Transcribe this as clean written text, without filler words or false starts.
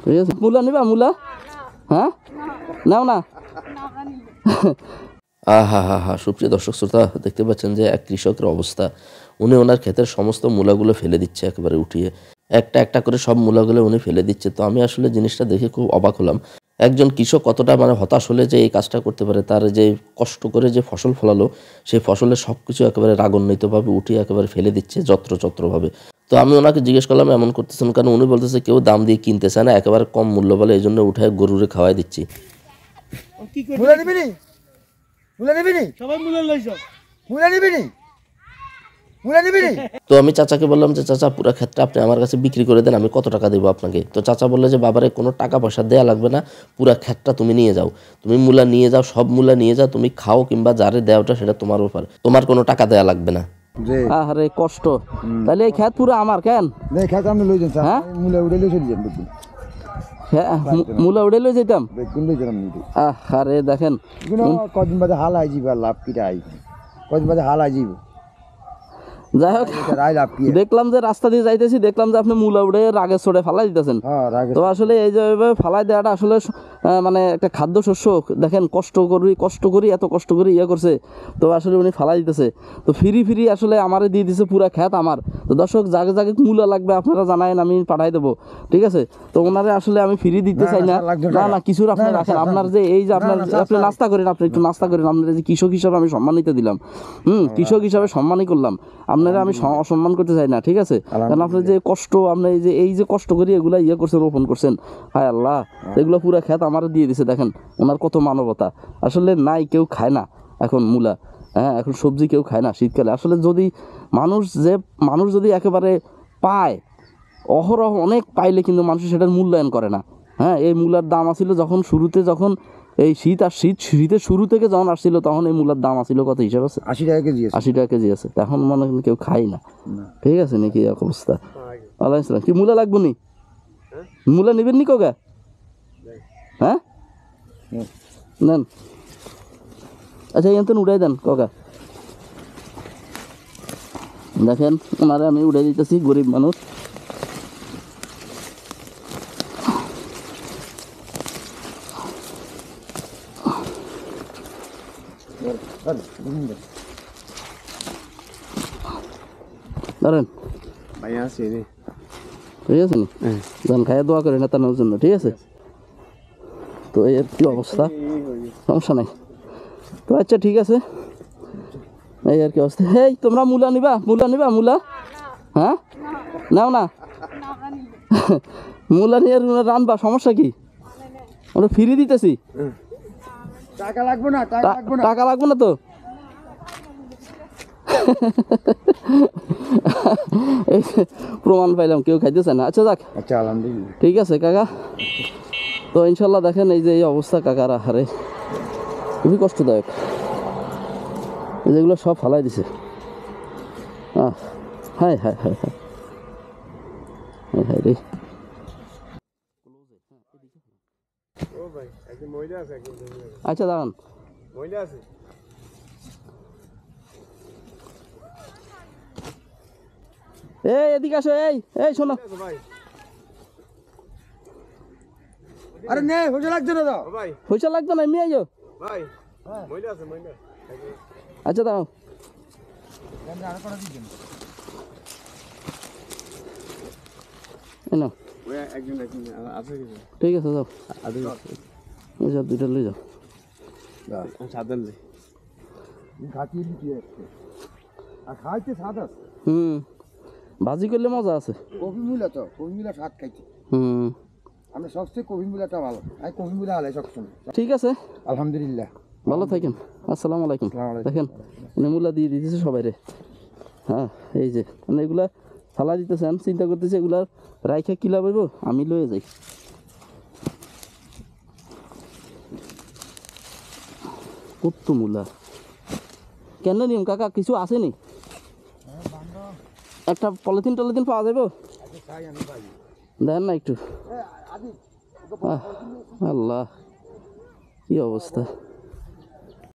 ঠিক আছে, মূলা নিবা? মূলা হ্যাঁ নাও না। আহা হা হা, সুপ্রিয় দর্শক শ্রোতা, দেখতে পাচ্ছেন যে এক কৃষকের অবস্থা। উনি ওনার ক্ষেতের সমস্ত মূলাগুলো ফেলে দিচ্ছে, একেবারে উঠিয়ে একটা একটা করে সব মূলাগুলো উনি ফেলে দিচ্ছে। তো আমি আসলে জিনিসটা দেখে খুব অবাক হলাম। একজন কৃষক কতটা হতাশ হলে যে এই কাজটা করতে পারে, তার যে কষ্ট করে যে ফসল ফলালো, সেই ফসলের সব কিছু একেবারে রাগান্বিতভাবে উঠিয়ে একেবারে ফেলে দিচ্ছে যত্রভাবে। তো আমি ওনাকে জিজ্ঞেস করলাম এমন করতেছেন কারণ? উনি বলতেছে কেউ দাম দিয়ে কিনতে চায় না, একেবারে কম মূল্য বলে এই জন্য উঠায় গরুরে খাওয়াই দিচ্ছি। তো আমি চাচাকে বললাম যে চাচা, পুরো ক্ষেতটা আপনি আমার কাছে বিক্রি করে দেন, আমি কত টাকা দেবো আপনাকে? তো চাচা বললো যে বাবারে, কোনো টাকা পয়সা দেওয়া লাগবে না, পুরা ক্ষেতটা তুমি নিয়ে যাও, তুমি মূলা নিয়ে যাও, সব মূলা নিয়ে যাও, তুমি খাও কিংবা যারে দেওয়াটা সেটা তোমার ব্যাপার, তোমার কোনো টাকা দেওয়া লাগবে না। আরে কষ্ট, তাহলে এই ক্ষেত পুরো আমার কেন? মূলা উড়ে লই যেতাম। আরে দেখেন কদিন বাদে হাল আই যাইব, লাভ কি আই কদিন বাদে হাল আই যাইব। যাই হোক, দেখলাম যে রাস্তা দিয়ে যাইতেছি, দেখলাম যে আপনি মূলা উড়ে রাগের চড়ে ফালাই দিতেছেন। তো আসলে এই যে ফালাই দেওয়াটা আসলে একটা খাদ্য শস্য। দেখেন কষ্ট করি এত কষ্ট করে ইয়ে করছে, তো আসলে উনি ফালাই দিতেছে। তো ফিরি আসলে আমারে দিয়ে দিছে, পুরা ক্ষেত আমার। তো দর্শক, জাগে মূলা লাগবে আপনারা জানায়েন, আমি পাঠাই দেবো, ঠিক আছে? তো ওনারে আসলে আমি ফিরি দিতে চাই না, না কিছুর আপনি রাখেন। আপনার যে এই যে আপনি নাস্তা করেন, আপনি একটু নাস্তা করেন। আপনার যে কৃষক হিসাবে আমি সম্মানিত দিলাম, কৃষক হিসাবে সম্মানই করলাম আপনারা, আমি অসম্মান করতে চাই না, ঠিক আছে? কারণ আপনার যে কষ্ট, আপনি এই যে কষ্ট করি এগুলা ইয়ে করছেন, রোপণ করছেন, হায় আল্লাহ, এগুলো পুরা ক্ষেত আমার দিয়ে দিছে। দেখেন ওনার কত মানবতা। আসলে নাই, কেউ খায় না এখন মূলা, হ্যাঁ এখন সবজি কেউ খায় না শীতকালে। আসলে যদি মানুষ যদি একেবারে পায়, অহরহ অনেক পাইলে কিন্তু মানুষ সেটার মূল্যায়ন করে না। হ্যাঁ, এই মূলার দাম আসছিল যখন এই শীতের শুরু থেকে যখন আসছিল, তখন এই মূলার দাম আসছিল কত হিসাব আছে? 80 টাকা কেজি। 80 টাকা কেজি আছে। এখন মনে হয় কেউ খাই না, ঠিক আছে নাকি এক অবস্থা? আলাইসালাম। কি মূলা লাগবো নি? মূলা নেবেন নি কোগা? হ্যাঁ নেন। আচ্ছা এখান থেকে উড়াই দেন কোগা। দেখেন ওনারে আমি উড়াই দিতেছি, গরিব মানুষ। ধরেন ঠিক আছে নি, ধান খাইয়া দোয়া করেন নেতানোর জন্য, ঠিক আছে? তো এর কি অবস্থা, সমস্যা নাই তো। আচ্ছা ঠিক আছে, এই আর কি অবস্থা। এই তোমরা মূলা নিবা? মূলা হ্যাঁ নাও না। মূলা নিয়ে রানবা, সমস্যা কি? আমরা ফিরিয়ে দিতেছি, টাকা লাগবে না, টাকা লাগবে না তো। প্রমাণ পাইলাম কেউ খাইতেছে না। আচ্ছা যাক, আচ্ছা আলহামদুলিল্লাহ, ঠিক আছে কাকা। তো ইনশাল্লাহ দেখেন এই যে এই অবস্থা কাকার, আহারে খুবই কষ্টদায়ক। যেগুলো সব ফালাই দিছে। হায় রে। আচ্ছা দাঁড়ান, এই এদিকে আসো, এই শোনো। আরে নে পয়সা লাগছে না তো ভাই, পয়সা লাগবে না, এমনি আইও ভাই। মইলা আছে। আচ্ছা দাঁড়াও, আর করে দিবেন না ওই একজন আছে কিছু, ঠিক আছে যাও, ওই যাও, দুইটা লই যাও। সাদা লে খাতি লিখি আছে, আর খাইতে সাদা। ভাজি করলে মজা আছে। কফি মিলা স্বাদ খাইতে। আমরা সবচেয়ে কফি মিলাটা ভালো, আমি কফি মিলা আলাই সবসময়। ঠিক আছে আলহামদুলিল্লাহ, ভালো থাকেন। আসসালামু আলাইকুম। দেখেন মূলা দিয়ে দিতেছে সবাই রে। হ্যাঁ এই যে এগুলা ফালা দিতেছে, আমি চিন্তা করতেছি এগুলা রাইখা কিলা পাইব, আমি লয়ে যাই। কত মূলা কেন নিয়ম কাকা, কিছু আসেনি? একটা পলিথিন পাওয়া যাবে? দেন না একটু। আল্লাহ কি অবস্থা।